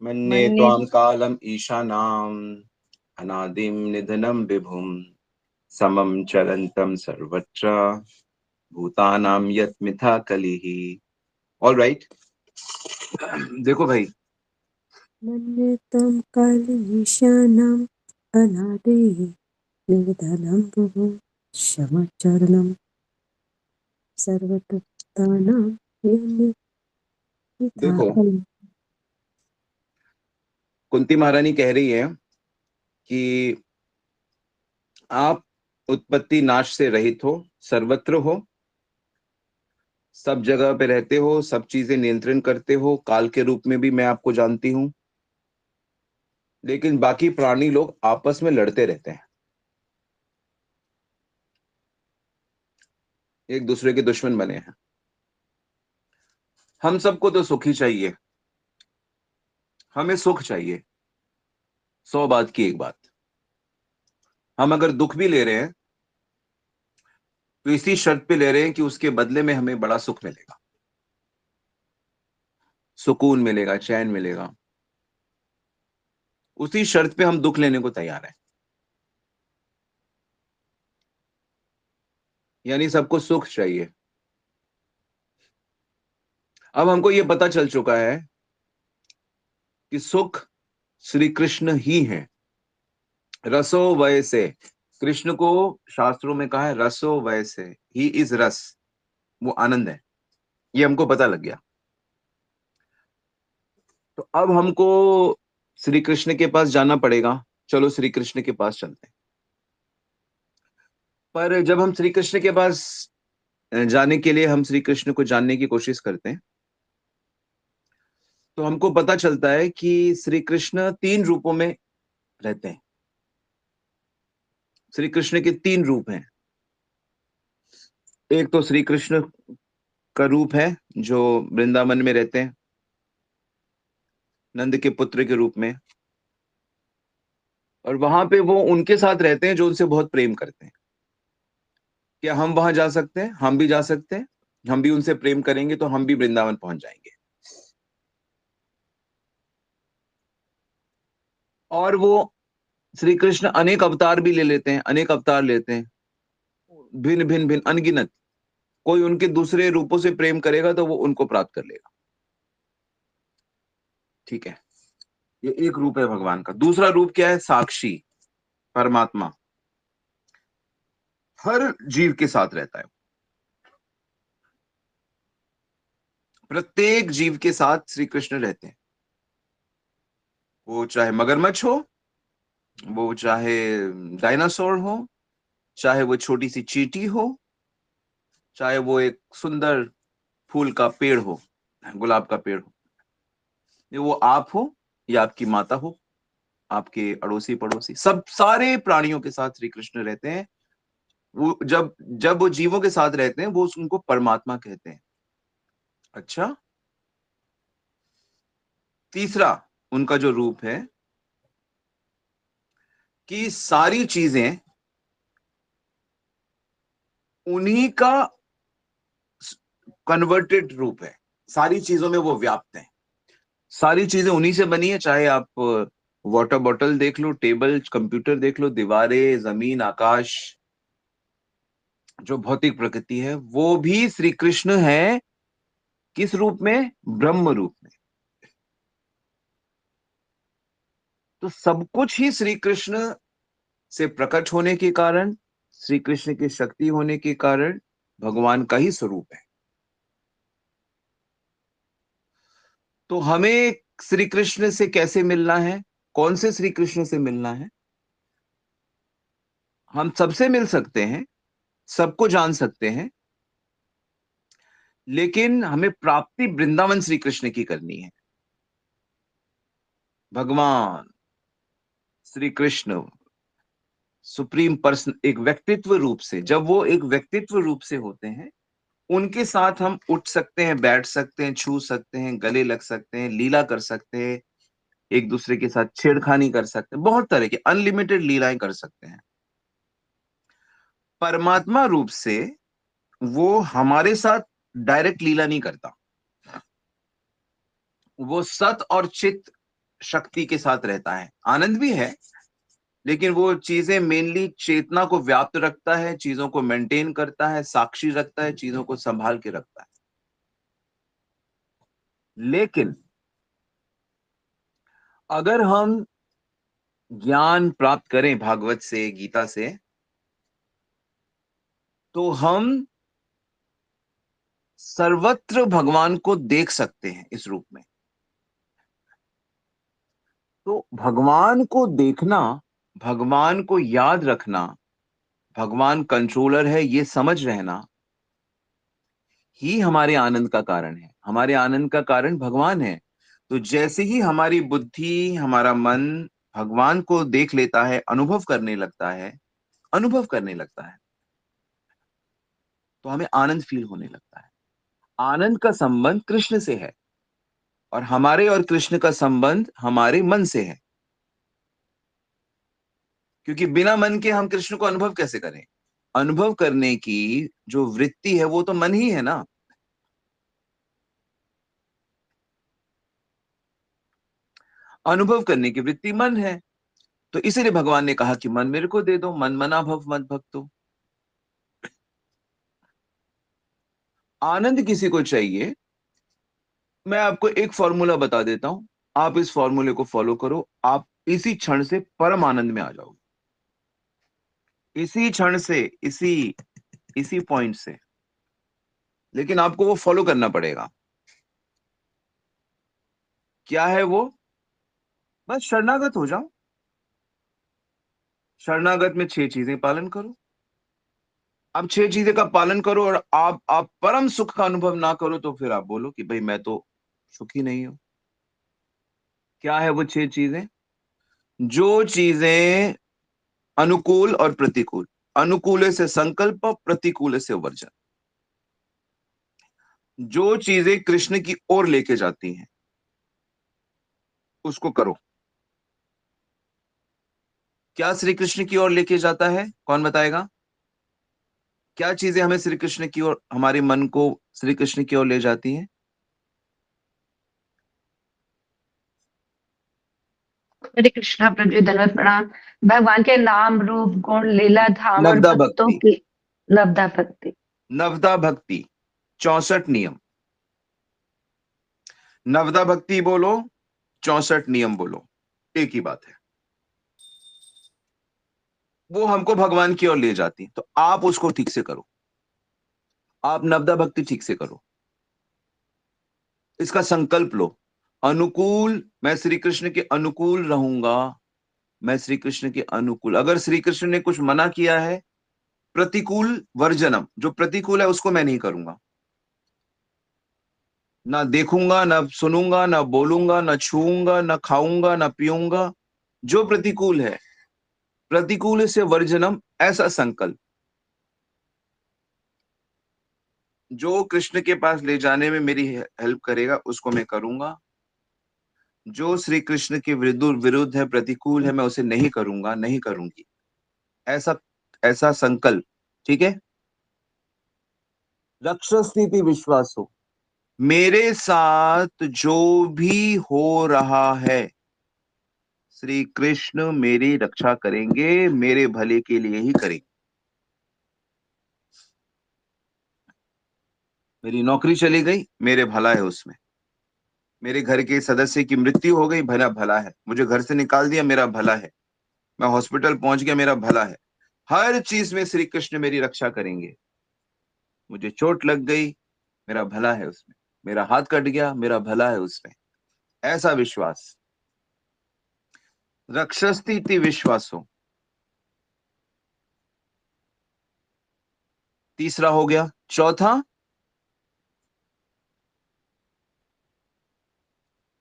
मन्ये मन्ये त्वां कालम् ईशानाम् अनादिं निधनं विभुं समं चलन्तं सर्वत्र भूतानां यत् मिथा कलिः। All right. देखो भाई, मन्ये त्वं कालमीशानम् अनादिः निर्धनं विभुं क्षमचरणं सर्वतृप्तानां देखो यन्निधाकम्। कुंती महारानी कह रही है कि आप उत्पत्ति नाश से रहित हो, सर्वत्र हो, सब जगह पे रहते हो, सब चीजें नियंत्रण करते हो, काल के रूप में भी मैं आपको जानती हूं। लेकिन बाकी प्राणी लोग आपस में लड़ते रहते हैं, एक दूसरे के दुश्मन बने हैं। हम सबको तो सुख ही चाहिए, हमें सुख चाहिए। 100 बात की एक बात, हम अगर दुख भी ले रहे हैं तो इसी शर्त पे ले रहे हैं कि उसके बदले में हमें बड़ा सुख मिलेगा, सुकून मिलेगा, चैन मिलेगा। उसी शर्त पे हम दुख लेने को तैयार हैं। यानी सबको सुख चाहिए। अब हमको यह पता चल चुका है कि सुख श्री कृष्ण ही है। रसो वय से, कृष्ण को शास्त्रों में कहा है रसो वय से, ही इज रस, वो आनंद है। ये हमको पता लग गया। तो अब हमको श्री कृष्ण के पास जाना पड़ेगा। चलो श्री कृष्ण के पास चलते हैं। पर जब हम श्री कृष्ण के पास जाने के लिए हम श्री कृष्ण को जानने की कोशिश करते हैं तो हमको पता चलता है कि श्री कृष्ण 3 रूपों में रहते हैं। श्री कृष्ण के 3 रूप हैं। एक तो श्री कृष्ण का रूप है जो वृंदावन में रहते हैं, नंद के पुत्र के रूप में। और वहां पे वो उनके साथ रहते हैं जो उनसे बहुत प्रेम करते हैं। क्या हम वहां जा सकते हैं? हम भी जा सकते हैं। हम भी उनसे प्रेम करेंगे तो हम भी वृंदावन पहुंच जाएंगे। और वो श्री कृष्ण अनेक अवतार भी ले लेते हैं, अनेक अवतार लेते हैं, भिन्न भिन्न भिन्न अनगिनत। कोई उनके दूसरे रूपों से प्रेम करेगा तो वो उनको प्राप्त कर लेगा। ठीक है, ये एक रूप है भगवान का। दूसरा रूप क्या है? साक्षी, परमात्मा हर जीव के साथ रहता है। प्रत्येक जीव के साथ श्री कृष्ण रहते हैं। वो चाहे मगरमच्छ हो, वो चाहे डायनासोर हो, चाहे वो छोटी सी चींटी हो, चाहे वो एक सुंदर फूल का पेड़ हो, गुलाब का पेड़ हो, ये वो आप हो या आपकी माता हो, आपके अड़ोसी पड़ोसी, सब सारे प्राणियों के साथ श्री कृष्ण रहते हैं। वो जब जब वो जीवों के साथ रहते हैं वो उनको परमात्मा कहते हैं। अच्छा, तीसरा उनका जो रूप है कि सारी चीजें उन्हीं का कन्वर्टेड रूप है। सारी चीजों में वो व्याप्त है। सारी चीजें उन्हीं से बनी है। चाहे आप वाटर बॉटल देख लो, टेबल कंप्यूटर देख लो, दीवारें, जमीन, आकाश, जो भौतिक प्रकृति है वो भी श्री कृष्ण है। किस रूप में? ब्रह्म रूप में। तो सब कुछ ही श्री कृष्ण से प्रकट होने के कारण, श्री कृष्ण की शक्ति होने के कारण भगवान का ही स्वरूप है। तो हमें श्री कृष्ण से कैसे मिलना है? कौन से श्री कृष्ण से मिलना है? हम सबसे मिल सकते हैं, सबको जान सकते हैं, लेकिन हमें प्राप्ति वृंदावन श्री कृष्ण की करनी है। भगवान श्री कृष्ण सुप्रीम पर्सन एक व्यक्तित्व रूप से, जब वो एक व्यक्तित्व रूप से होते हैं, उनके साथ हम उठ सकते हैं, बैठ सकते हैं, छू सकते हैं, गले लग सकते हैं, लीला कर सकते हैं, एक दूसरे के साथ छेड़खानी कर सकते हैं, बहुत तरह की अनलिमिटेड लीलाएं कर सकते हैं। परमात्मा रूप से वो हमारे साथ डायरेक्ट लीला नहीं करता। वो सत और चित शक्ति के साथ रहता है। आनंद भी है, लेकिन वो चीजें मेनली चेतना को व्याप्त रखता है, चीजों को मेंटेन करता है, साक्षी रखता है, चीजों को संभाल के रखता है। लेकिन अगर हम ज्ञान प्राप्त करें भागवत से, गीता से, तो हम सर्वत्र भगवान को देख सकते हैं इस रूप में। तो भगवान को देखना, भगवान को याद रखना, भगवान कंट्रोलर है ये समझ रहना ही हमारे आनंद का कारण है। हमारे आनंद का कारण भगवान है। तो जैसे ही हमारी बुद्धि, हमारा मन भगवान को देख लेता है, अनुभव करने लगता है, अनुभव करने लगता है, तो हमें आनंद फील होने लगता है। आनंद का संबंध कृष्ण से है, और हमारे और कृष्ण का संबंध हमारे मन से है। क्योंकि बिना मन के हम कृष्ण को अनुभव कैसे करें? अनुभव करने की जो वृत्ति है वो तो मन ही है ना। अनुभव करने की वृत्ति मन है। तो इसीलिए भगवान ने कहा कि मन मेरे को दे दो, मन मना भव मत भक्तो। आनंद किसी को चाहिए, मैं आपको एक फॉर्मूला बता देता हूं, आप इस फॉर्मूले को फॉलो करो, आप इसी क्षण से परम आनंद में आ जाओगे। इसी क्षण से, इसी इसी पॉइंट से। लेकिन आपको वो फॉलो करना पड़ेगा। क्या है वो? बस शरणागत हो जाओ। शरणागत में 6 चीजें पालन करो। अब 6 चीजें का पालन करो और आप परम सुख का अनुभव ना करो, तो फिर आप बोलो कि भाई मैं तो सुखी नहीं हूं। क्या है वो 6 चीजें? जो चीजें अनुकूल और प्रतिकूल, अनुकूल से संकल्प, प्रतिकूल से वर्जन, जो चीजें कृष्ण की ओर लेके जाती हैं उसको करो। क्या श्री कृष्ण की ओर लेके जाता है? कौन बताएगा? क्या चीजें हमें श्री कृष्ण की ओर, हमारे मन को श्री कृष्ण की ओर ले जाती हैं? हरे कृष्णा प्रभु धन्यवाद प्रणाम। भगवान के नाम रूप गुण लीला धाम और नवदा भक्तों भक्ति। की नवदा भक्ति। नवदा भक्ति, 64 नियम। नवदा भक्ति बोलो, 64 नियम बोलो, एक ही बात है। वो हमको भगवान की ओर ले जाती, तो आप उसको ठीक से करो। आप नवदा भक्ति ठीक से करो। इसका संकल्प लो। अनुकूल, मैं श्री कृष्ण के अनुकूल रहूंगा। मैं श्री कृष्ण के अनुकूल, अगर श्री कृष्ण ने कुछ मना किया है, प्रतिकूल वर्जनम, जो प्रतिकूल है उसको मैं नहीं करूंगा। ना देखूंगा, ना सुनूंगा, ना बोलूंगा, ना छूऊंगा, ना खाऊंगा, ना पीऊंगा। जो प्रतिकूल है, प्रतिकूल से वर्जनम, ऐसा संकल्प। जो कृष्ण के पास ले जाने में मेरी हेल्प करेगा उसको मैं करूंगा। जो श्री कृष्ण के विरुद्ध विरुद्ध है, प्रतिकूल है, मैं उसे नहीं करूंगा, नहीं करूंगी। ऐसा ऐसा संकल्प। ठीक है। रक्षस्थिति विश्वास हो, मेरे साथ जो भी हो रहा है, श्री कृष्ण मेरी रक्षा करेंगे, मेरे भले के लिए ही करेंगे। मेरी नौकरी चली गई, मेरे भला है उसमें। मेरे घर के सदस्य की मृत्यु हो गई, भला भला है। मुझे घर से निकाल दिया, मेरा भला है। मैं हॉस्पिटल पहुंच गया, मेरा भला है। हर चीज में श्री कृष्ण मेरी रक्षा करेंगे। मुझे चोट लग गई, मेरा भला है उसमें। मेरा हाथ कट गया, मेरा भला है उसमें। ऐसा विश्वास। रक्षस्ति इति विश्वासो। तीसरा हो गया। चौथा,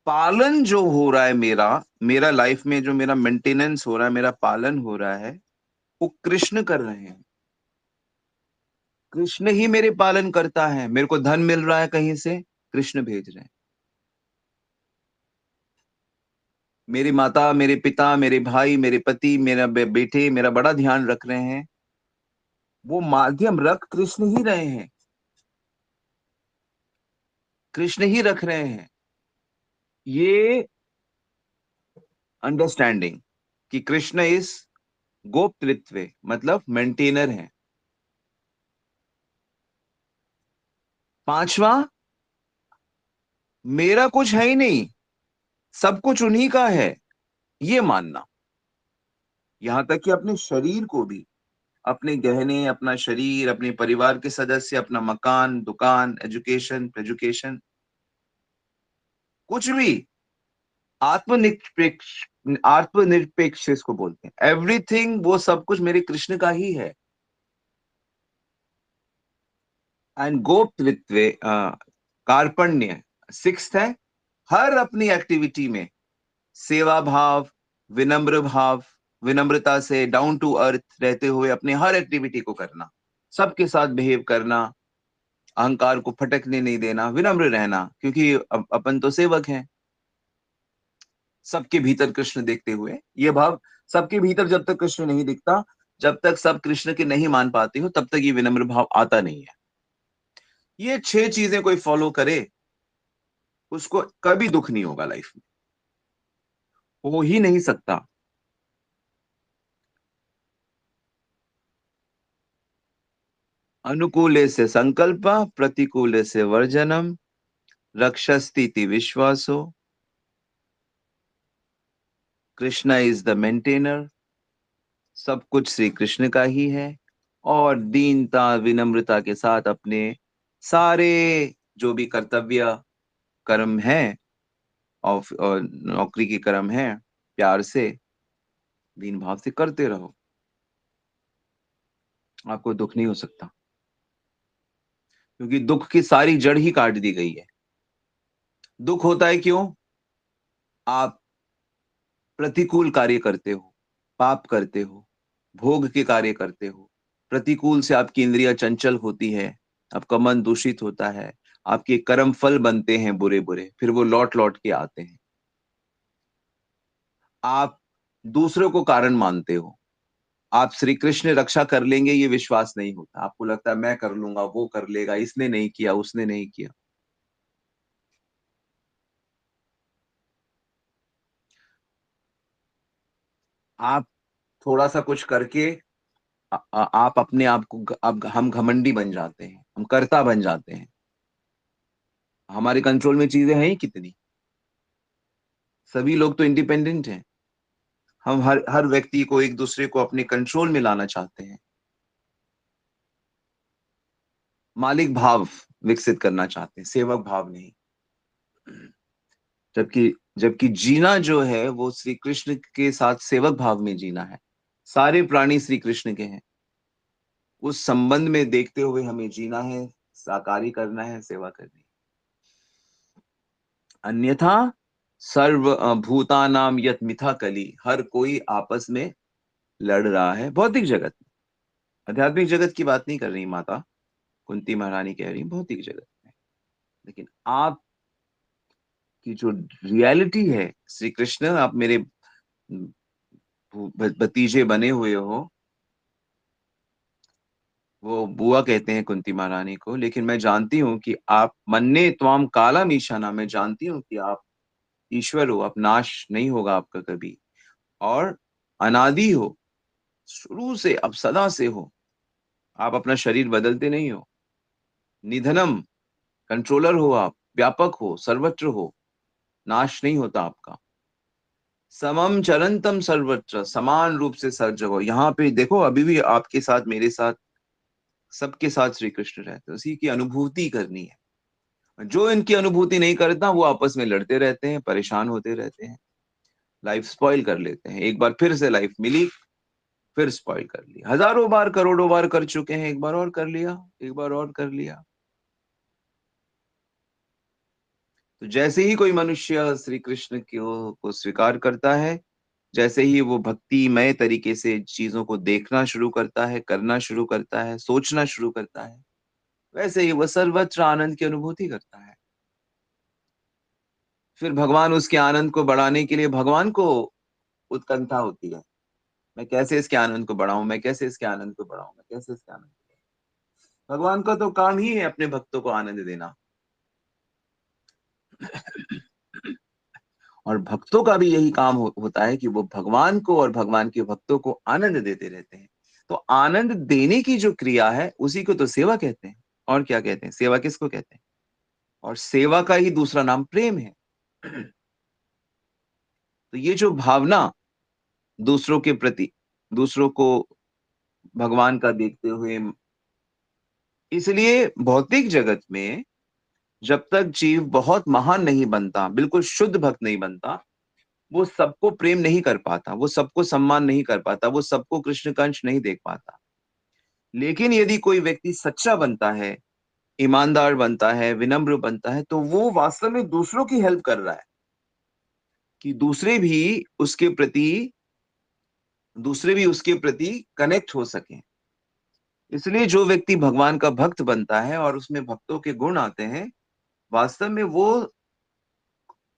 पालन जो हो रहा है मेरा, मेरा लाइफ में जो मेरा मेंटेनेंस हो रहा है, मेरा पालन हो रहा है, वो कृष्ण कर रहे हैं। कृष्ण ही मेरे पालन करता है। मेरे को धन मिल रहा है कहीं से, कृष्ण भेज रहे हैं। मेरी माता, मेरे पिता, मेरे भाई, मेरे पति, मेरा बेटे मेरा बड़ा ध्यान रख रहे हैं। वो माध्यम रख कृष्ण ही रहे हैं। कृष्ण ही रख रहे हैं। ये अंडरस्टैंडिंग कि कृष्ण इस गोप्तृत्व मतलब मेंटेनर है। पांचवा, मेरा कुछ है ही नहीं, सब कुछ उन्हीं का है, ये मानना। यहां तक कि अपने शरीर को भी, अपने गहने, अपना शरीर, अपने परिवार के सदस्य, अपना मकान, दुकान, एजुकेशन, एजुकेशन, कुछ भी आत्मनिरपेक्ष, आत्मनिरपेक्ष इसको बोलते हैं। एवरीथिंग, वो सब कुछ मेरे कृष्ण का ही है। एंड गोप्तृत्व, कार्पण्य, सिक्स्थ है, हर अपनी एक्टिविटी में सेवा भाव, विनम्र भाव, विनम्रता से डाउन टू अर्थ रहते हुए अपने हर एक्टिविटी को करना, सबके साथ बिहेव करना, अहंकार को फटकने नहीं देना, विनम्र रहना, क्योंकि अपन तो सेवक हैं। सबके भीतर कृष्ण देखते हुए ये भाव, सबके भीतर जब तक कृष्ण नहीं दिखता, जब तक सब कृष्ण के नहीं मान पाते हो, तब तक ये विनम्र भाव आता नहीं है। ये 6 चीजें कोई फॉलो करे, उसको कभी दुख नहीं होगा लाइफ में, हो ही नहीं सकता। अनुकूले से संकल्प, प्रतिकूले से वर्जनम, रक्षस्तीति विश्वासो, कृष्णा इज द मेंटेनर, सब कुछ श्री कृष्ण का ही है। और दीनता विनम्रता के साथ अपने सारे जो भी कर्तव्य कर्म है और नौकरी के कर्म है, प्यार से, दीन भाव से करते रहो, आपको दुख नहीं हो सकता, क्योंकि दुख की सारी जड़ ही काट दी गई है। दुख होता है क्यों? आप प्रतिकूल कार्य करते हो, पाप करते हो, भोग के कार्य करते हो, प्रतिकूल से आपकी इंद्रियां चंचल होती है, आपका मन दूषित होता है, आपके कर्म फल बनते हैं बुरे बुरे, फिर वो लौट लौट के आते हैं। आप दूसरों को कारण मानते हो, आप श्री कृष्ण रक्षा कर लेंगे ये विश्वास नहीं होता, आपको लगता है मैं कर लूंगा, वो कर लेगा, इसने नहीं किया, उसने नहीं किया। आप थोड़ा सा कुछ करके आप अपने आप को अब हम घमंडी बन जाते हैं, हम कर्ता बन जाते हैं। हमारे कंट्रोल में चीजें हैं ही कितनी, सभी लोग तो इंडिपेंडेंट हैं। हम हर हर व्यक्ति को, एक दूसरे को अपने कंट्रोल में लाना चाहते हैं, मालिक भाव विकसित करना चाहते हैं, सेवक भाव नहीं। जबकि जबकि जीना जो है वो श्री कृष्ण के साथ सेवक भाव में जीना है। सारे प्राणी श्री कृष्ण के हैं, उस संबंध में देखते हुए हमें जीना है, साकारी करना है, सेवा करनी है। अन्यथा सर्व भूतानाम यत मिथा कली, हर कोई आपस में लड़ रहा है भौतिक जगत में। आध्यात्मिक जगत की बात नहीं कर रही माता कुंती महारानी, कह रही भौतिक जगत में। लेकिन आप की जो रियलिटी है, श्री कृष्ण आप मेरे भतीजे बने हुए हो, वो बुआ कहते हैं कुंती महारानी को, लेकिन मैं जानती हूँ कि आप मन्ने त्वाम कालम ईशाना, मैं जानती हूँ कि आप ईश्वर हो, आप नाश नहीं होगा आपका कभी, और अनादि हो, शुरू से अब सदा से हो, आप अपना शरीर बदलते नहीं हो। निधनम, कंट्रोलर हो आप, व्यापक हो, सर्वत्र हो, नाश नहीं होता आपका। समम चरंतम सर्वत्र, समान रूप से सर जगह, यहाँ पे देखो अभी भी आपके साथ, मेरे साथ, सबके साथ श्री कृष्ण रहते हैं, उसी की अनुभूति करनी है। जो इनकी अनुभूति नहीं करता वो आपस में लड़ते रहते हैं, परेशान होते रहते हैं, लाइफ स्पॉइल कर लेते हैं। एक बार फिर से लाइफ मिली, फिर स्पॉइल कर लिया, हजारों बार करोड़ों बार कर चुके हैं, एक बार और कर लिया, एक बार और कर लिया। तो जैसे ही कोई मनुष्य श्री कृष्ण को स्वीकार करता है, जैसे ही वो भक्तिमय तरीके से चीजों को देखना शुरू करता है, करना शुरू करता है, सोचना शुरू करता है, वैसे ही वह सर्वत्र आनंद की अनुभूति करता है। फिर भगवान उसके आनंद को बढ़ाने के लिए, भगवान को उत्कंठा होती है, मैं कैसे इसके आनंद को बढ़ाऊं, मैं कैसे इसके आनंद को बढ़ाऊं, मैं कैसे इसके आनंद को बढ़ाऊं। भगवान का तो काम ही है अपने भक्तों को आनंद देना। और भक्तों का भी यही काम होता है कि वो भगवान को और भगवान के भक्तों को आनंद देते रहते हैं। तो आनंद देने की जो क्रिया है उसी को तो सेवा कहते हैं। और क्या कहते हैं? सेवा किसको कहते हैं? और सेवा का ही दूसरा नाम प्रेम है। तो ये जो भावना दूसरों के प्रति, दूसरों को भगवान का देखते हुए, इसलिए भौतिक जगत में जब तक जीव बहुत महान नहीं बनता, बिल्कुल शुद्ध भक्त नहीं बनता, वो सबको प्रेम नहीं कर पाता, वो सबको सम्मान नहीं कर पाता, वो सबको कृष्ण कंश नहीं देख पाता। लेकिन यदि कोई व्यक्ति सच्चा बनता है, ईमानदार बनता है, विनम्र बनता है, तो वो वास्तव में दूसरों की हेल्प कर रहा है कि दूसरे भी उसके प्रति कनेक्ट हो सके। इसलिए जो व्यक्ति भगवान का भक्त बनता है और उसमें भक्तों के गुण आते हैं, वास्तव में वो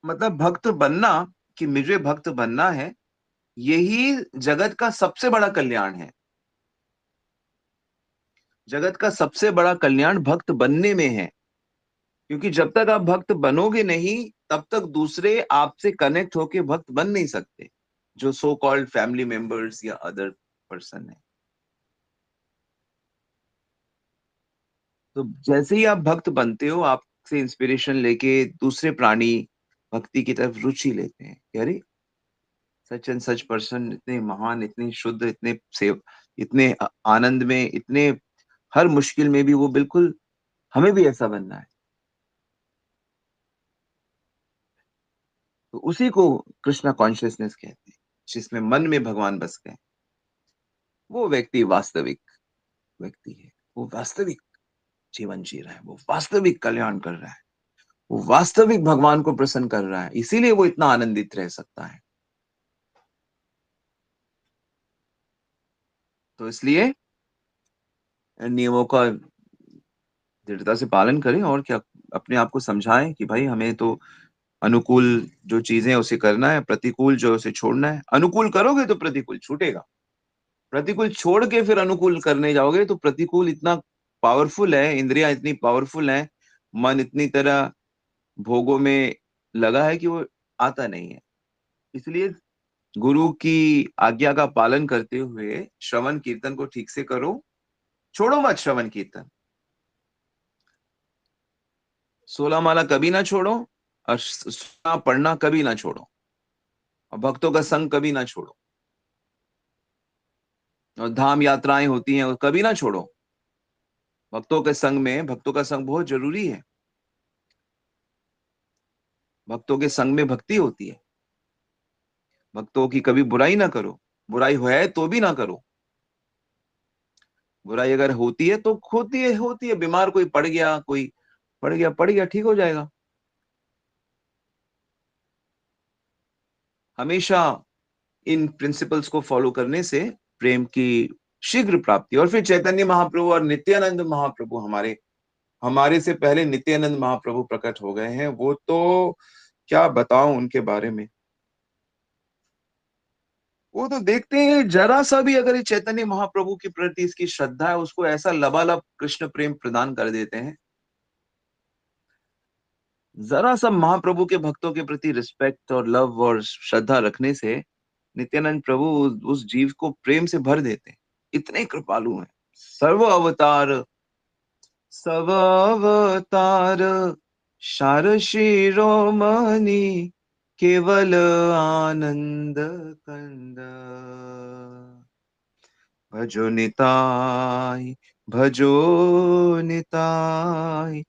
मतलब भक्त बनना, कि मुझे भक्त बनना है, यही जगत का सबसे बड़ा कल्याण है। जगत का सबसे बड़ा कल्याण भक्त बनने में है, क्योंकि जब तक आप भक्त बनोगे नहीं, तब तक दूसरे आपसे कनेक्ट होके भक्त बन नहीं सकते, जो सो कॉल्ड फैमिली मेंबर्स या अदर पर्सन है। तो जैसे ही आप भक्त बनते हो, आपसे इंस्पिरेशन लेके दूसरे प्राणी भक्ति की तरफ रुचि लेते हैं कि अरे, सच एंड सच पर्सन इतने महान, इतने शुद्ध, इतने आनंद में, इतने हर मुश्किल में भी वो बिल्कुल, हमें भी ऐसा बनना है। तो उसी को कृष्णा कॉन्शियसनेस कहते हैं, जिसमें मन में भगवान बस गए। वो व्यक्ति वास्तविक व्यक्ति है। वो वास्तविक जीवन जी रहा है, वो वास्तविक कल्याण कर रहा है, वो वास्तविक भगवान को प्रसन्न कर रहा है, इसीलिए वो इतना आनंदित रह सकता है। तो इसलिए नियमों का दृढ़ता से पालन करें, और क्या, अपने आप को समझाएं कि भाई हमें तो अनुकूल जो चीजें हैं उसे करना है, प्रतिकूल जो है उसे छोड़ना है। अनुकूल करोगे तो प्रतिकूल छूटेगा, प्रतिकूल छोड़ के फिर अनुकूल करने जाओगे तो प्रतिकूल इतना पावरफुल है, इंद्रियां इतनी पावरफुल हैं, मन इतनी तरह भोगों में लगा है कि वो आता नहीं है। इसलिए गुरु की आज्ञा का पालन करते हुए श्रवण कीर्तन को ठीक से करो, छोड़ो मत श्रवण कीर्तन। 16 माला कभी ना छोड़ो, और पढ़ना कभी ना छोड़ो, और भक्तों का संग कभी ना छोड़ो, और धाम यात्राएं होती हैं वो कभी ना छोड़ो। भक्तों का संग बहुत जरूरी है। भक्तों के संग में भक्ति होती है। भक्तों की कभी बुराई ना करो, बुराई है तो भी ना करो। बुराई अगर होती है तो होती है, बीमार कोई पड़ गया, पड़ गया, ठीक हो जाएगा। हमेशा इन प्रिंसिपल्स को फॉलो करने से प्रेम की शीघ्र प्राप्ति। और फिर चैतन्य महाप्रभु और नित्यानंद महाप्रभु, हमारे हमारे से पहले नित्यानंद महाप्रभु प्रकट हो गए हैं। वो तो क्या बताऊं उनके बारे में। वो तो देखते हैं, जरा सा भी अगर ये चैतन्य महाप्रभु के प्रति इसकी श्रद्धा है, उसको ऐसा लबालब कृष्ण प्रेम प्रदान कर देते हैं। जरा सा महाप्रभु के भक्तों के प्रति रिस्पेक्ट और लव और श्रद्धा रखने से नित्यानंद प्रभु उस जीव को प्रेम से भर देते हैं। इतने कृपालु हैं। सर्व अवतार शार शिरोमणि, केवल आनंद कंद। भजो निताय, भजो निताय,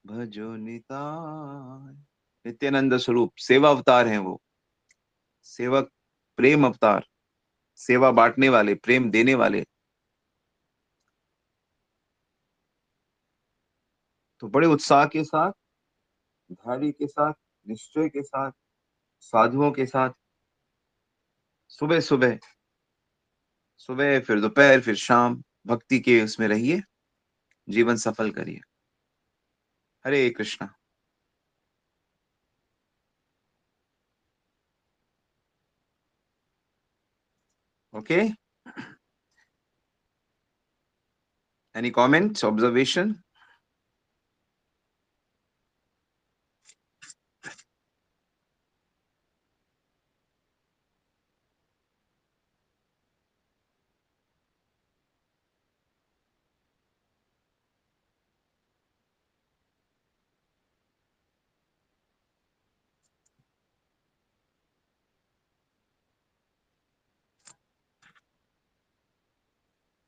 भजो निताय। नित्यानंद स्वरूप सेवा अवतार हैं वो, सेवक, प्रेम अवतार, सेवा बांटने वाले, प्रेम देने वाले। तो बड़े उत्साह के साथ, धैर्य के साथ, निश्चय के साथ, साधुओं के साथ सुबह सुबह, सुबह फिर दोपहर फिर शाम भक्ति के उसमें रहिए, जीवन सफल करिए। Hare Krishna. Okay, any comments, observation?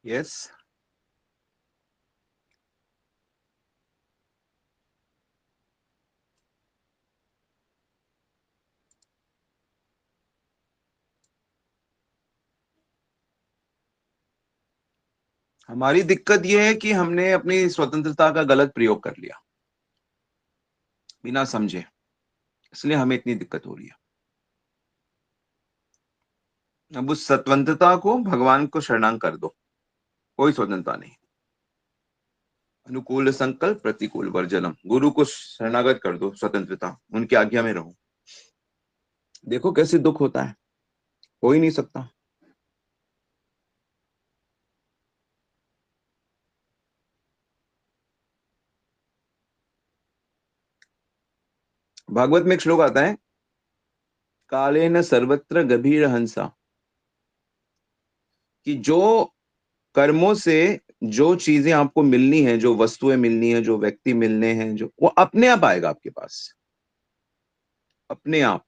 Yes, हमारी दिक्कत यह है कि हमने अपनी स्वतंत्रता का गलत प्रयोग कर लिया बिना समझे, इसलिए हमें इतनी दिक्कत हो रही है। अब उस स्वतंत्रता को भगवान को शरणांग कर दो, कोई स्वतंत्रता नहीं। अनुकूल संकल्प प्रतिकूल वर्जनम, गुरु को शरणागत कर दो, स्वतंत्रता, उनकी आज्ञा में रहो। देखो कैसे दुख होता है, हो ही नहीं सकता। भागवत में एक श्लोक आता है, कालेन सर्वत्र गभीर हंसा, कि जो कर्मों से जो चीजें आपको मिलनी है, जो वस्तुएं मिलनी है, जो व्यक्ति मिलने हैं, जो वो अपने आप आएगा आपके पास, अपने आप।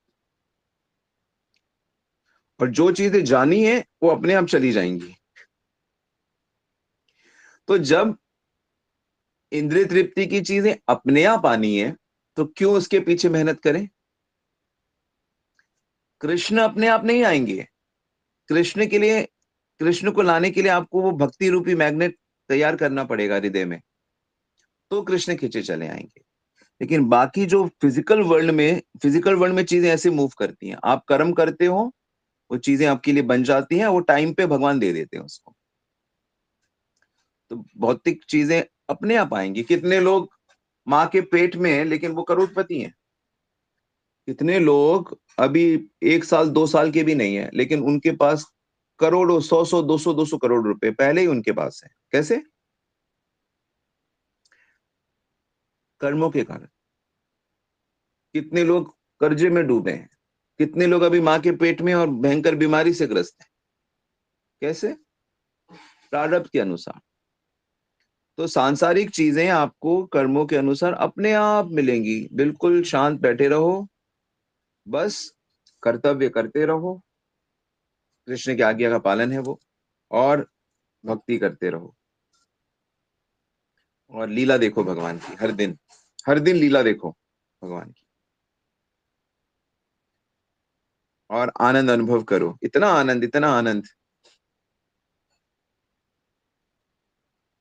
और जो चीजें जानी है वो अपने आप चली जाएंगी। तो जब इंद्रिय तृप्ति की चीजें अपने आप आनी है तो क्यों उसके पीछे मेहनत करें? कृष्ण अपने आप नहीं आएंगे। कृष्ण के लिए, कृष्ण को लाने के लिए आपको वो भक्ति रूपी मैग्नेट तैयार करना पड़ेगा हृदय में, तो कृष्ण खींचे चले आएंगे। लेकिन बाकी जो फिजिकल वर्ल्ड में चीजें ऐसे मूव करती हैं, आप कर्म करते हो, वो चीजें आपके लिए बन जाती हैं, वो टाइम पे भगवान दे देते हैं उसको। तो भौतिक चीजें अपने आप आएंगी। कितने लोग माँ के पेट में हैं लेकिन वो करोड़पति हैं। कितने लोग अभी 1 साल 2 साल के भी नहीं है लेकिन उनके पास करोड़ों, 100 200 करोड़ रुपए पहले ही उनके पास है। कैसे? कर्मों के कारण। कितने लोग कर्जे में डूबे हैं, कितने लोग अभी माँ के पेट में और भयंकर बीमारी से ग्रस्त हैं। कैसे? प्रारब्ध के अनुसार। तो सांसारिक चीजें आपको कर्मों के अनुसार अपने आप मिलेंगी। बिल्कुल शांत बैठे रहो, बस कर्तव्य करते रहो, कृष्ण की आज्ञा का पालन है वो, और भक्ति करते रहो, और लीला देखो भगवान की। हर दिन लीला देखो भगवान की, और आनंद अनुभव करो। इतना आनंद, इतना आनंद,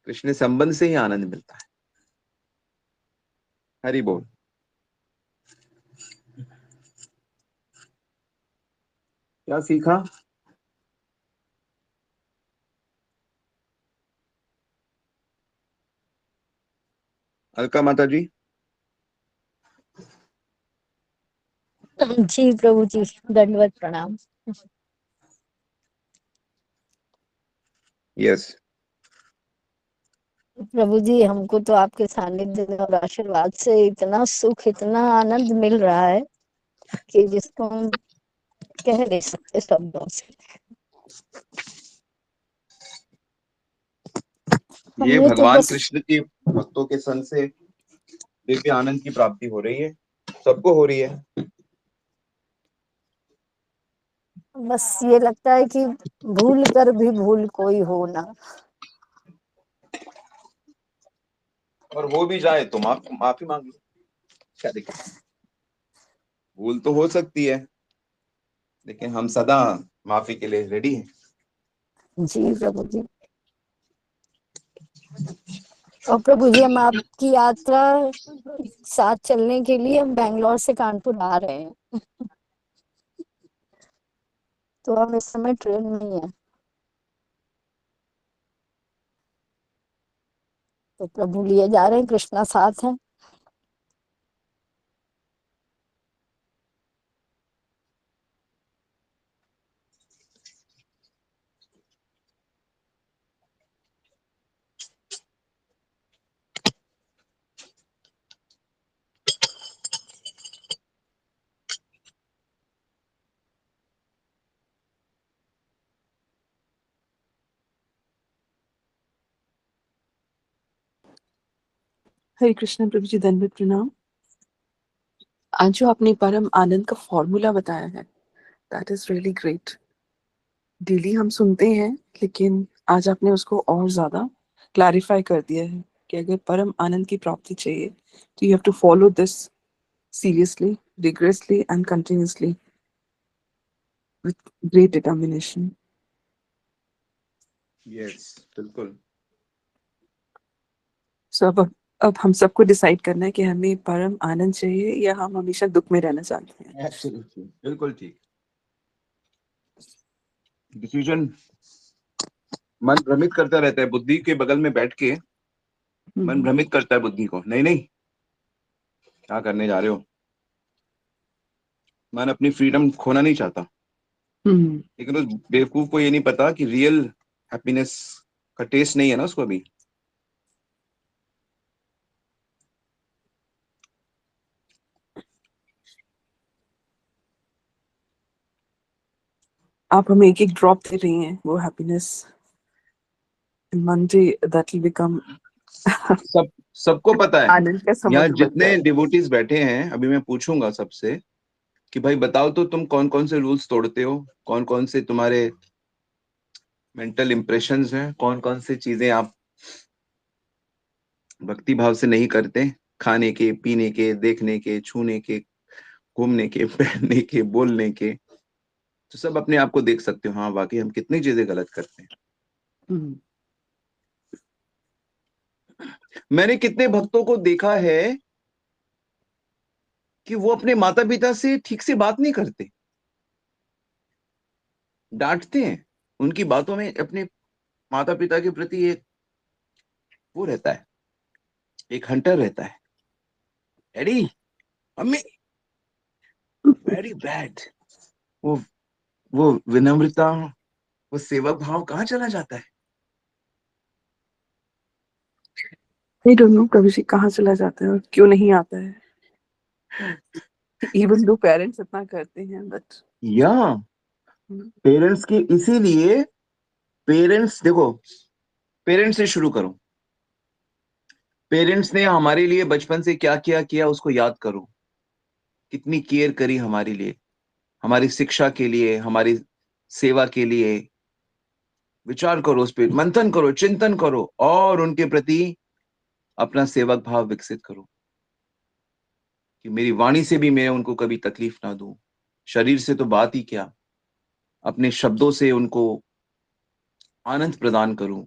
कृष्ण संबंध से ही आनंद मिलता है। हरि बोल। क्या सीखा? अलका माता जी। जी प्रभु जी, दंडवत प्रणाम। यस। प्रभु जी, हमको तो आपके सानिध्य और आशीर्वाद से इतना सुख, इतना आनंद मिल रहा है कि जिसको हम कह नहीं सकते शब्दों से। ये हमने तो भगवान बस कृष्ण की भक्तों के संग से दिव्य आनंद की प्राप्ति हो रही है, सबको हो रही है। ये लगता है कि भूल कर भी भूल कोई हो ना। और हो भी जाए तो माफी मांग लो, क्या दिक्कत? भूल तो हो सकती है लेकिन हम सदा माफी के लिए रेडी हैं। जी प्रभु जी। और प्रभु जी, हम आपकी यात्रा साथ चलने के लिए हम बैंगलोर से कानपुर आ रहे हैं, तो हम इस समय ट्रेन में ही हैं। तो प्रभु लिए जा रहे हैं, कृष्णा साथ है। हरे कृष्ण प्रभु जी, दंडवत प्रणाम। आज जो आपने परम आनंद का फॉर्मूला बताया है, that is really great. Daily हम सुनते हैं लेकिन आज आपने उसको और ज्यादा क्लैरिफाई कर दिया है कि अगर परम आनंद की प्राप्ति चाहिए तो you have to follow this seriously, rigorously and continuously with great determination. Yes, बिल्कुल। सो अब हम सबको डिसाइड करना है कि हमें परम आनंद चाहिए या हम हमेशा दुख में रहना चाहते हैं। एब्सोल्युटली, बिल्कुल ठीक। डिसीजन मन भ्रमित करता रहता है, बुद्धि के बगल में बैठ के मन भ्रमित करता है बुद्धि को, नहीं नहीं क्या करने जा रहे हो। मन अपनी फ्रीडम खोना नहीं चाहता, लेकिन उस बेवकूफ को ये नहीं पता कि रियल हैप्पीनेस का टेस्ट नहीं है ना उसको अभी। आप हमें एक एक ड्रॉप दे रही हैं वो happiness, Monday that will become सबको पता है। आनंद का यहाँ समुद्र बन जितने जाए। डिवोटीज बैठे हैं, अभी मैं पूछूंगा सबसे कि भाई बताओ तो तुम कौन कौन से रूल्स तोड़ते हो, कौन कौन से तुम्हारे मेंटल इंप्रेशंस हैं, कौन कौन से चीजें आप भक्ति भाव से नहीं करते, खाने के, पीने के, देखने के, छूने के, घूमने के, पहनने के, बोलने के। तो सब अपने आप को देख सकते हो, हाँ वाकई हम कितनी चीजें गलत करते हैं। मैंने कितने भक्तों को देखा है कि वो अपने माता पिता से ठीक से बात नहीं करते, डांटते हैं। उनकी बातों में अपने माता पिता के प्रति एक वो रहता है, एक हंटर रहता है, डैडी मम्मी, वेरी बैड। वो वो विनम्रता, वो सेवक भाव कहाँ चला जाता है। आई डोंट नो कभी से कहाँ चला जाता है और क्यों नहीं आता है। इवन दो पेरेंट्स इतना करते हैं बट या पेरेंट्स के, इसीलिए पेरेंट्स देखो, पेरेंट्स से शुरू करो। पेरेंट्स ने हमारे लिए बचपन से क्या क्या किया उसको याद करो, कितनी केयर करी हमारे लिए, हमारी शिक्षा के लिए, हमारी सेवा के लिए। विचार करो, उस पर मंथन करो, चिंतन करो और उनके प्रति अपना सेवक भाव विकसित करो कि मेरी वाणी से भी मैं उनको कभी तकलीफ ना दूं। शरीर से तो बात ही क्या, अपने शब्दों से उनको आनंद प्रदान करूं।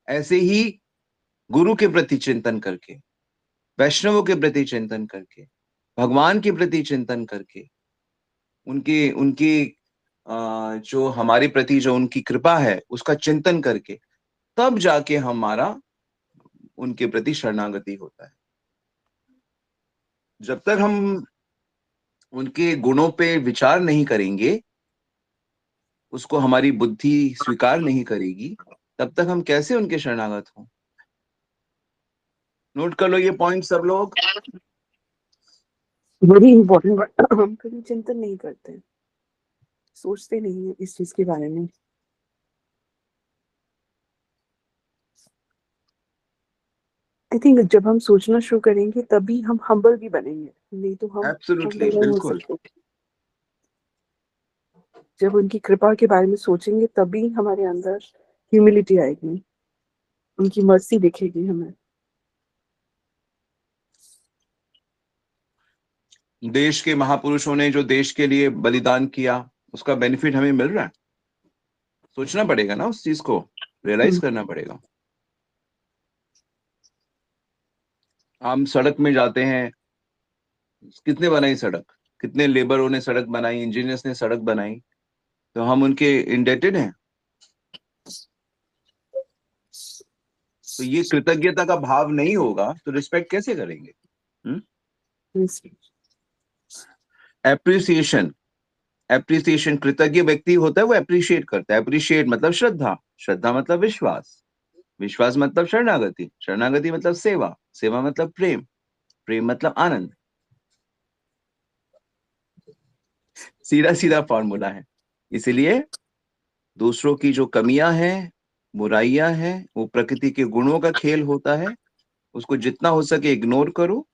ऐसे ही गुरु के प्रति चिंतन करके, वैष्णवों के प्रति चिंतन करके, भगवान के प्रति चिंतन करके, उनके उनके जो हमारे प्रति जो उनकी कृपा है उसका चिंतन करके, तब जाके हमारा उनके प्रति शरणागति होता है। जब तक हम उनके गुणों पे विचार नहीं करेंगे, उसको हमारी बुद्धि स्वीकार नहीं करेगी, तब तक हम कैसे उनके शरणागत हों। नोट कर लो ये पॉइंट सब लोग। Very important. हम कभी चिंतन नहीं करते, सोचते नहीं है इस चीज के बारे में। आई थिंक जब हम सोचना शुरू करेंगे तभी हम हम्बल भी बनेंगे, नहीं तो हम एब्सोल्युटली, humble नहीं हो बिल्कुल। सकते। जब उनकी कृपा के बारे में सोचेंगे तभी हमारे अंदर ह्यूमिलिटी आएगी, उनकी मर्सी दिखेगी हमें। देश के महापुरुषों ने जो देश के लिए बलिदान किया, उसका बेनिफिट हमें मिल रहा है। सोचना पड़ेगा ना, उस चीज को रियलाइज करना पड़ेगा। हम सड़क में जाते हैं, कितने बनाई सड़क, कितने लेबरों ने सड़क बनाई, इंजीनियर्स ने सड़क बनाई, तो हम उनके इंडेटेड हैं। तो ये कृतज्ञता का भाव नहीं होगा तो रिस्पेक्ट कैसे करेंगे। एप्रिसिएशन, एप्रिसिएशन, कृतज्ञ व्यक्ति होता है वो एप्रिशिएट करता है। एप्रिशिएट मतलब श्रद्धा, श्रद्धा मतलब विश्वास, विश्वास मतलब शरणागति, शरणागति मतलब सेवा, सेवा मतलब प्रेम, प्रेम मतलब आनंद। सीधा सीधा फॉर्मूला है। इसीलिए दूसरों की जो कमियां हैं, बुराइयां हैं, वो प्रकृति के गुणों का खेल होता है। उसको जितना हो सके इग्नोर करो,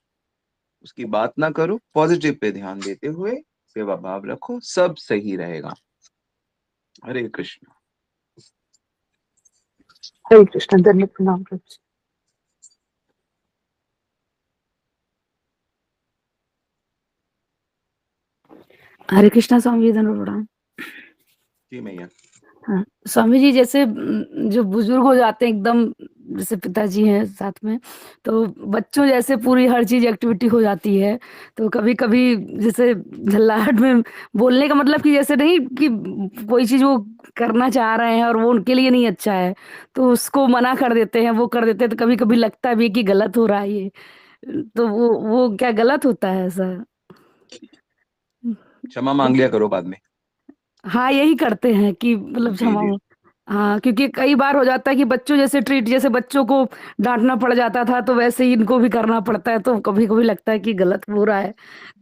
उसकी बात ना करो, पॉजिटिव पे ध्यान देते हुए सेवा भाव रखो, सब सही रहेगा। हरे कृष्ण। हरे कृष्ण, दंडवत प्रणाम प्रभु जी। हरे कृष्णा स्वामी जी, धन्यवाद प्रणाम। जी मैया। हाँ, स्वामी जी जैसे जो बुजुर्ग हो जाते हैं एकदम, जैसे पिताजी हैं साथ में, तो बच्चों जैसे पूरी हर चीज़ एक्टिविटी हो जाती है। तो कभी-कभी जैसे झल्लाहट में बोलने का मतलब कि जैसे नहीं कि कोई चीज़ वो करना चाह रहे हैं और वो उनके लिए नहीं अच्छा है, तो उसको मना कर देते हैं, वो कर देते हैं, तो कभी-कभी लगता भी है कि गलत हो रहा है ये। तो वो क्या गलत होता है ऐसा? क्षमा मांग लिया करो बाद में। हाँ, यही करते हैं कि मतलब जी क्षमा जी। हाँ, क्योंकि कई बार हो जाता है कि बच्चों जैसे ट्रीट, जैसे बच्चों को डाँटना पड़ जाता था, तो वैसे ही इनको भी करना पड़ता है, तो कभी-कभी लगता है कि गलत हो रहा है,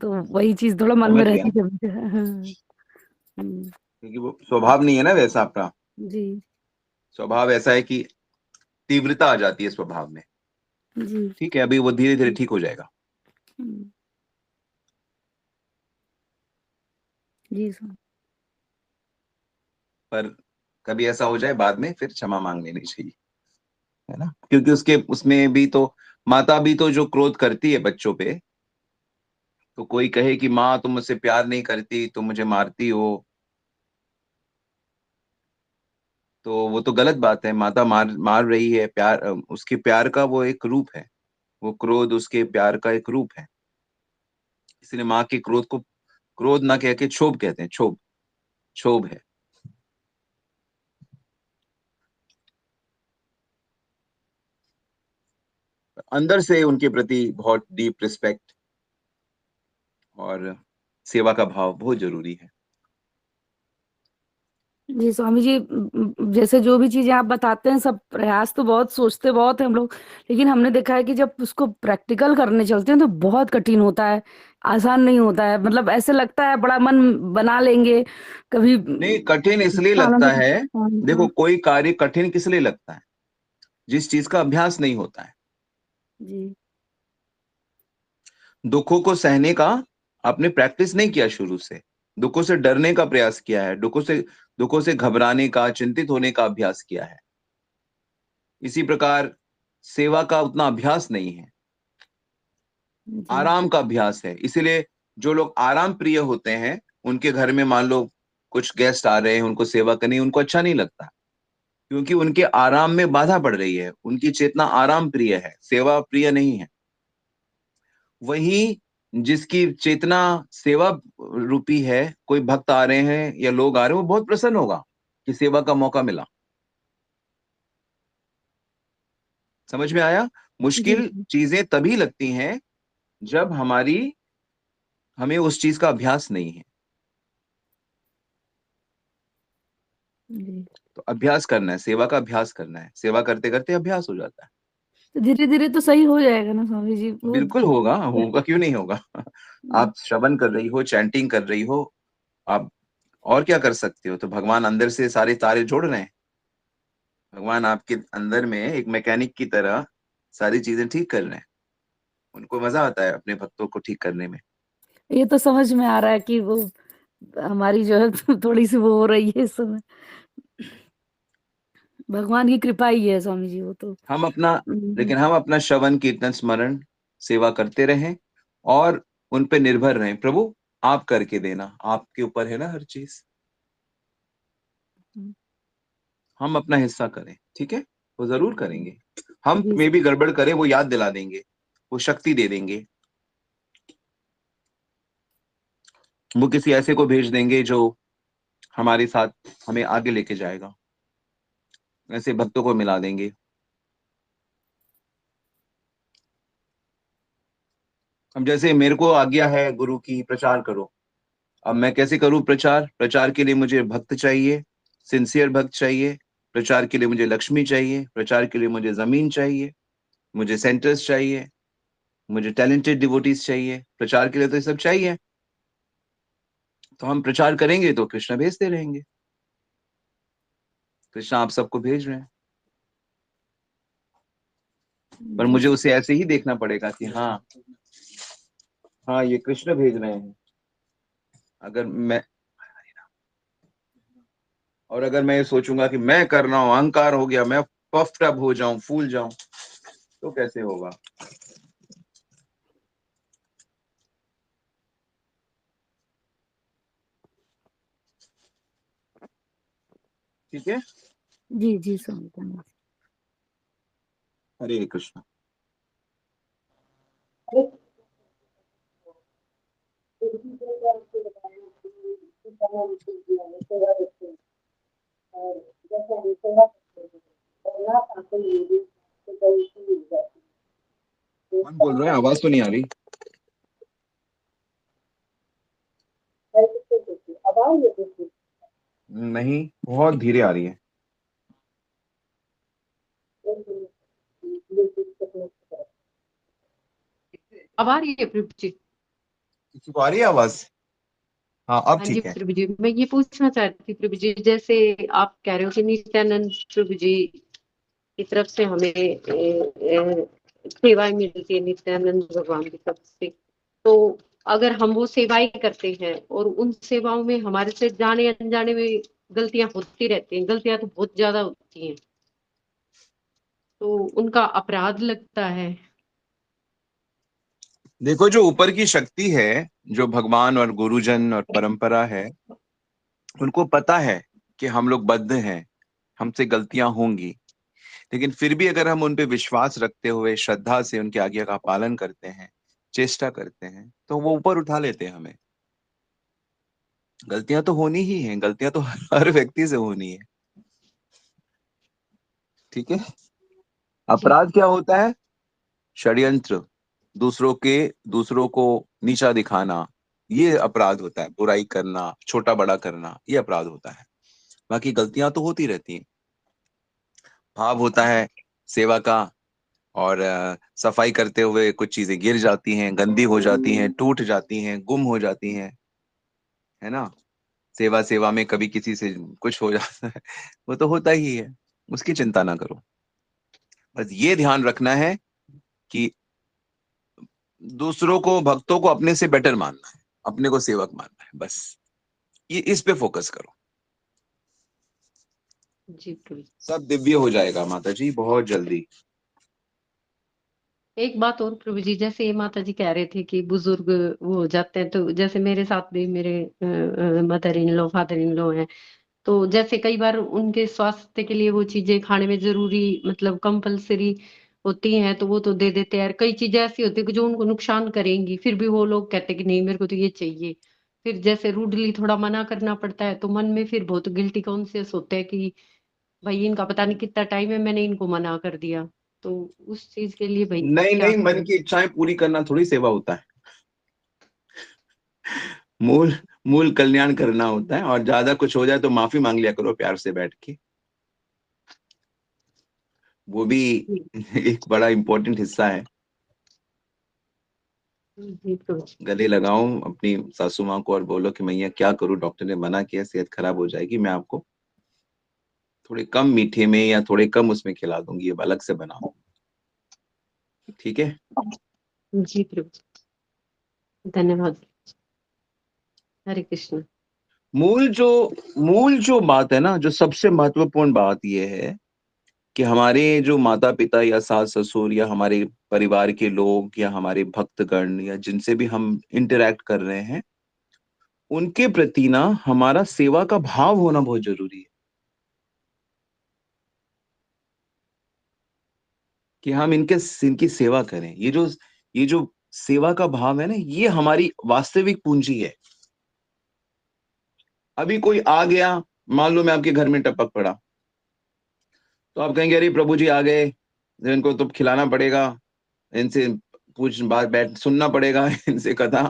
तो वही चीज़ थोड़ा मन में समझ रहती गया, है। हाँ, हुँ, क्योंकि वो स्वभाव नहीं है ना वैसा आपका। जी, स्वभाव ऐसा है कि तीव्रता आ जाती है स्वभाव में। जी, ठीक है, अभी वो धीरे-धीरे हुँ, ठीक हो जाएगा। हुँ, जी, पर कभी ऐसा हो जाए बाद में फिर क्षमा माँग लेनी चाहिए, है ना? क्योंकि उसके उसमें भी तो माता भी तो जो क्रोध करती है बच्चों पे, तो कोई कहे कि माँ तुम मुझसे प्यार नहीं करती, तुम मुझे मारती हो, तो वो तो गलत बात है। माता मार मार रही है, उसके प्यार का वो एक रूप है। वो क्रोध उसके प्यार का एक रूप है। इसलिए माँ के क्रोध को क्रोध ना कह के क्षोभ कहते हैं, क्षोभ, क्षोभ है। अंदर से उनके प्रति बहुत डीप रिस्पेक्ट और सेवा का भाव बहुत ज़रूरी है। जी, स्वामी जी जैसे जो भी चीज़ें आप बताते हैं सब प्रयास तो बहुत सोचते बहुत हैं हम लोग, लेकिन हमने देखा है कि जब उसको प्रैक्टिकल करने चलते हैं तो बहुत कठिन होता है, आसान नहीं होता है। मतलब ऐसे लगता है बड़ा मन बना लेंगे, कभी नहीं, कठिन इसलिए खाना लगता में है, हाँ, देखो हाँ, कोई कार्य कठिन किस लिए लगता है? जिस चीज़ का अभ्यास नहीं होता है। जी, दुखों को सहने का आपने प्रैक्टिस नहीं किया शुरू से। दुखों से डरने का प्रयास किया है, दुखों से घबराने का, चिंतित होने का अभ्यास किया है। इसी प्रकार सेवा का उतना अभ्यास नहीं है, जी, आराम का अभ्यास है। इसीलिए जो लोग आराम प्रिय होते हैं, उनके घर में मान लो कुछ गेस्ट आ रहे हैं, उनको सेवा करनी, उनको अच्छा नहीं लगता, क्योंकि उनके आराम में बाधा पड़ रही है। उनकी चेतना आराम प्रिय है, सेवा प्रिय नहीं है। वहीं जिसकी चेतना सेवा रूपी है, कोई भक्त आ रहे हैं या लोग आ रहे हैं, वो बहुत प्रसन्न होगा कि सेवा का मौका मिला। समझ में आया? जी, मुश्किल चीजें तभी लगती हैं जब हमें उस चीज का अभ्यास नहीं है। जी। तो अभ्यास करना है, सेवा का अभ्यास करना है। सेवा करते-करते अभ्यास हो जाता है। तो धीरे-धीरे तो सही हो जाएगा ना स्वामी जी? वो बिल्कुल होगा, होगा क्यों नहीं होगा? हुँ, आप श्रवण कर रही हो, चैंटिंग कर रही हो, आप और क्या कर सकते हो? तो भगवान अंदर से सारे तारे जोड़ रहे हैं। भगवान आपके अंदर में एक मैकेनिक की तरह सारी चीजें ठीक कर रहे हैं। उनको मजा आता है अपने भक्तों को ठीक करने में। ये तो समझ में आ रहा है कि वो हमारी जो है थोड़ी-सी वो हो रही है इस समय। भगवान की कृपा ही है स्वामी जी वो तो। हम अपना हुँ, लेकिन हम अपना श्रवण, कीर्तन, स्मरण, सेवा करते रहें और उन पे निर्भर रहें। प्रभु आप करके देना, आपके ऊपर है ना हर चीज़। हुँ, हम अपना हिस्सा करें, ठीक है? वो ज़रूर करेंगे। हम जी, में भी गड़बड़ करें, वो याद दिला देंगे, वो शक्ति दे देंगे। वो किसी ऐसे को भेज देंगे जो हमारे साथ हमें आगे लेके जाएगा। ऐसे भक्तों को मिला देंगे। अब जैसे मेरे को आज्ञा है गुरु की प्रचार करो। अब मैं कैसे करूँ प्रचार? प्रचार के लिए मुझे भक्त चाहिए, सिंसियर भक्त चाहिए, प्रचार के लिए मुझे लक्ष्मी चाहिए, प्रचार के लिए मुझे ज़मीन चाहिए, मुझे सेंटर्स चाहिए, मुझे टैलेंटेड डिवोटीज़ चाहिए, प्रचार के लिए तो ये सब चाहिए। तो हम प्रचार करेंगे तो कृष्णा भेजते रहेंगे। कृष्णा आप सबको भेज रहे हैं। पर जी, मुझे उसे ऐसे ही देखना पड़ेगा कि हाँ, हाँ ये कृष्ण भेज रहे हैं। अगर मैं और अगर मैं ये सोचूंगा कि मैं कर रहा हूं, अहंकार हो गया, मैं पफ्ड अप हो जाऊं, फूल जाऊं, तो कैसे होगा? ठीक है। जी जी स्वामी धन्यवाद। हरे कृष्ण। कौन बोल रहा है? आवाज तो नहीं आ रही। नहीं, बहुत धीरे आ रही है। अब आ रही है प्रभु जी? किसी को आ रही है आवाज? हाँ, अब हाँ जी ठीक है। प्रभु जी, मैं ये पूछना चाहती थी प्रभु जी, जैसे आप कह रहे हो कि नित्यानंद प्रभु जी की तरफ से हमें सेवाएं मिलती है, नित्यानंद भगवान की तरफ से, तो अगर हम वो सेवाएं करते हैं और उन सेवाओं में हमारे से जाने अनजाने में गलतियां होती रहती हैं, गलतियां तो बहुत ज्यादा होती हैं, तो उनका अपराध लगता है। देखो, जो ऊपर की शक्ति है, जो भगवान और गुरुजन और परंपरा है, उनको पता है कि हम लोग बद्ध हैं, हमसे गलतियां होंगी, लेकिन फिर भी अगर हम उन पे विश्वास रखते हुए श्रद्धा से उनकी आज्ञा का पालन करते हैं, चेष्टा करते हैं, तो वो ऊपर उठा लेते हैं हमें। गलतियां तो होनी ही हैं, गलतियां तो हर व्यक्ति से होनी है। ठीक है। जी अपराध क्या होता है? षड्यंत्र, दूसरों को नीचा दिखाना, ये अपराध होता है। बुराई करना, छोटा बड़ा करना, ये अपराध होता है। बाकी गलतियां तो होती रहती हैं। भाव होता है सेवा का, और सफाई करते हुए कुछ चीजें गिर जाती हैं, गंदी हो जाती हैं, टूट जाती हैं, गुम हो जाती हैं, है ना? सेवा सेवा में कभी किसी से कुछ हो जाता है, वो तो होता ही है, उसकी चिंता ना करो। बस ये ध्यान रखना है कि दूसरों को, भक्तों को अपने से बेटर मानना है, अपने को सेवक मानना है, बस ये इस पे फोकस करो। जी प्रभु जी। सब दिव्य हो जाएगा माता जी, बहुत जल्दी। एक बात और प्रभु जी, जैसे ये माता जी कह रहे थे कि बुजुर्ग वो हो जाते हैं, तो जैसे मेरे साथ भी मेरे mother in law father in law हैं, तो जैसे कई बार उनके स्वास्थ्य के लिए वो चीजें खाने में जरूरी मतलब कंपलसरी होती हैं, तो वो तो दे देते हैं। कई चीजें ऐसी होती है कि जो उनको नुकसान करेंगी, फिर भी वो लोग कहते हैं कि नहीं मेरे को तो ये चाहिए। फिर जैसे रूडली थोड़ा मना करना पड़ता है, तो मन में फिर बहुत गिल्टी कॉन्शियस होता है कि भाई इनका पता नहीं कितना टाइम है, मैंने इनको मना कर दिया। तो उस चीज के लिए भाई नहीं क्या नहीं, मन करें? की इच्छाएं पूरी करना थोड़ी सेवा होता है। मूल मूल कल्याण करना होता है, और ज्यादा कुछ हो जाए तो माफी मांग लिया करो प्यार से बैठ के। वो भी एक बड़ा इंपॉर्टेंट हिस्सा है। जी प्रभु। गले लगाओ अपनी सासू माँ को और बोलो कि मैया क्या करूं, डॉक्टर ने मना किया, सेहत खराब हो जाएगी, मैं आपको थोड़े कम मीठे में या थोड़े कम उसमें खिला दूंगी, ये अलग से बनाओ। ठीक है। जी प्रभु, धन्यवाद। हरे कृष्ण। मूल जो बात है ना, जो सबसे महत्वपूर्ण बात ये है कि हमारे जो माता पिता या सास ससुर या हमारे परिवार के लोग या हमारे भक्तगण या जिनसे भी हम इंटरेक्ट कर रहे हैं, उनके प्रति ना हमारा सेवा का भाव होना बहुत जरूरी है। कि हम इनकी सेवा करें। ये जो सेवा का भाव है ना, ये हमारी वास्तविक पूंजी है। अभी कोई आ गया, मान लो मैं आपके घर में टपक पड़ा, तो आप कहेंगे अरे प्रभु जी आ गए, इनको तो खिलाना पड़ेगा, इनसे पूछ बात बैठ सुनना पड़ेगा इनसे कथा।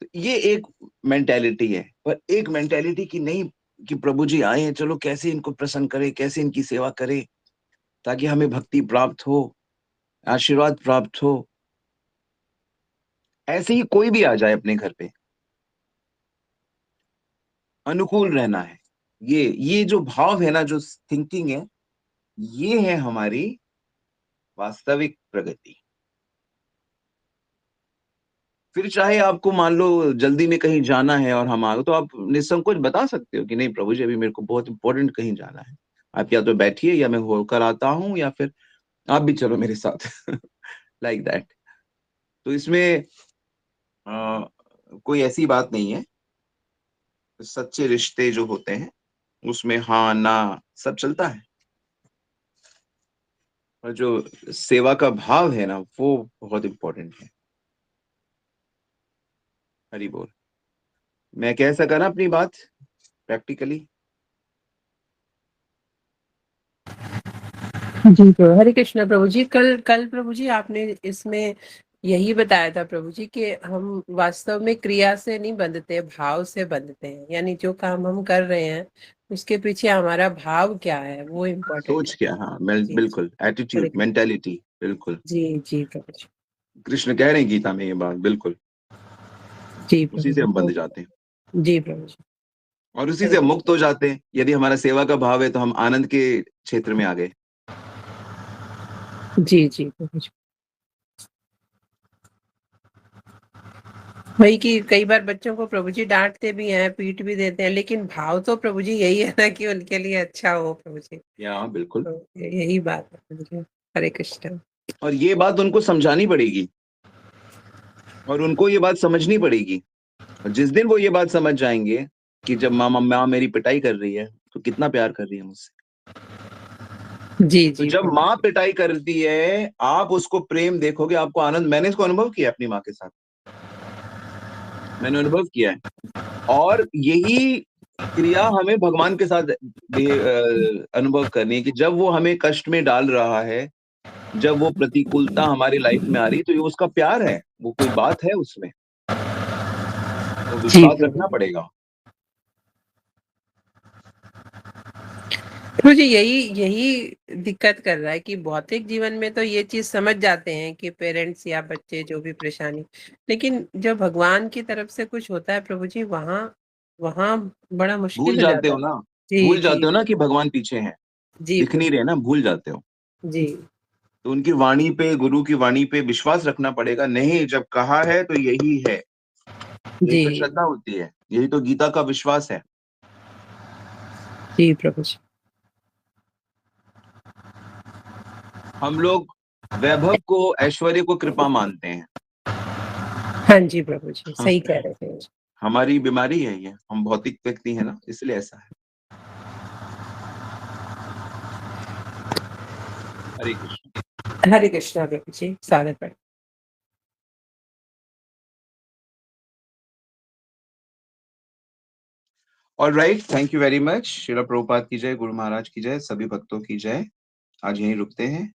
तो ये एक मेंटेलिटी है, पर एक मेंटेलिटी की नहीं कि प्रभु जी आए हैं, चलो कैसे इनको प्रसन्न करें, कैसे इनकी सेवा करें ताकि हमें भक्ति प्राप्त हो, आशीर्वाद प्राप्त हो। ऐसे ही कोई भी आ जाए अपने घर पे, अनुकूल रहना है। ये जो भाव है ना, जो थिंकिंग है, ये है हमारी वास्तविक प्रगति। फिर चाहे आपको मान लो जल्दी में कहीं जाना है और हम आ गए, तो आप निसंकोच बता सकते हो कि नहीं प्रभु जी, अभी मेरे को बहुत इंपॉर्टेंट कहीं जाना है। आप या तो बैठिए या मैं होकर आता हूँ, या फिर आप भी चलो मेरे साथ लाइक दैट। तो इसमें कोई ऐसी बात नहीं है। सच्चे रिश्ते जो होते हैं उसमें हाँ ना सब चलता है, और जो सेवा का भाव है ना वो बहुत इंपॉर्टेंट है। हरी बोल। मैं कह सका ना अपनी बात प्रैक्टिकली? जी प्रभु, हरे कृष्णा प्रभु जी। कल कल प्रभु जी आपने इसमें यही बताया था प्रभु जी कि हम वास्तव में क्रिया से नहीं बंधते, भाव से बंधते हैं। यानी जो काम हम कर रहे हैं उसके पीछे हमारा भाव क्या है वो इम्पोर्टेंट सोच है। क्या, हाँ जी बिल्कुल, हरे एटीट्यूड, कृष्ण। मेंटालिटी, बिल्कुल। जी जी प्रभु जी। कृष्ण कह रहे हैं गीता में ये बात, बिल्कुल जी उसी प्रभु से जी। हम बंध जाते हैं जी प्रभु जी। और उसी हरे से हम मुक्त कृष्ण। हो जाते हैं। यदि हमारा सेवा का भाव है तो हम आनंद के क्षेत्र में आ गए। जी जी प्रभु जी। वही कि कई बार बच्चों को प्रभु जी डांटते भी हैं, पीट भी देते हैं, लेकिन भाव तो प्रभु जी यही है ना कि उनके लिए अच्छा हो प्रभु जी। या बिल्कुल। तो यही बात है प्रभु जी। हरे कृष्ण। और ये बात उनको समझानी पड़ेगी और उनको ये बात समझनी पड़ेगी। और जिस दिन वो ये बात समझ जाएंगे कि जब माँ मेरी पिटाई कर रही है तो कितना प्यार कर रही है मुझसे। जी तो जी जब प्रभु माँ जी। पिटाई करती है आप उसको प्रेम देखोगे, आपको आनंद। मैंने इसको अनुभव किया अपनी माँ के साथ, मैंने अनुभव किया है। और यही क्रिया हमें भगवान के साथ भी अनुभव करनी है कि जब वो हमें कष्ट में डाल रहा है, जब वो प्रतिकूलता हमारी लाइफ में आ रही है, तो ये उसका प्यार है, वो कोई बात है उसमें, तो जी विश्वास प्रभु रखना जी। पड़ेगा। प्रभु जी यही यही दिक्कत कर रहा है कि भौतिक जीवन में तो ये चीज समझ जाते हैं कि पेरेंट्स या बच्चे जो भी परेशानी, लेकिन जो भगवान की तरफ से कुछ होता है प्रभु जी, वहाँ वहाँ बड़ा भूल मुश्किल हो जाते जाता हो है। ना, जी भूल जी जाते हो ना कि भगवान पीछे हैं, जी दिख नहीं प्रभु रहे ना, भूल जाते हो। जी। तो उनकी वाणी पे, गुरु की वाणी पे विश्वास रखना पड़ेगा। नहीं, जब कहा है तो यही है, यही जी तो श्रद्धा होती है, यही तो गीता का विश्वास है। जी प्रभु जी। हम लोग वैभव को, ऐश्वर्य को कृपा मानते हैं। हाँ जी प्रभु जी, हाँ, सही कह रहे थे। हमारी बीमारी है ये, हम भौतिक व्यक्ति है ना, इसलिए ऐसा है। हरे कृष्ण। हरे कृष्णा प्रभु जी, सादर प्रणाम। Alright, thank you very much. Srila Prabhupada की जय, गुरु महाराज की जय, सभी भक्तों की जय। आज यहीं रुकते हैं।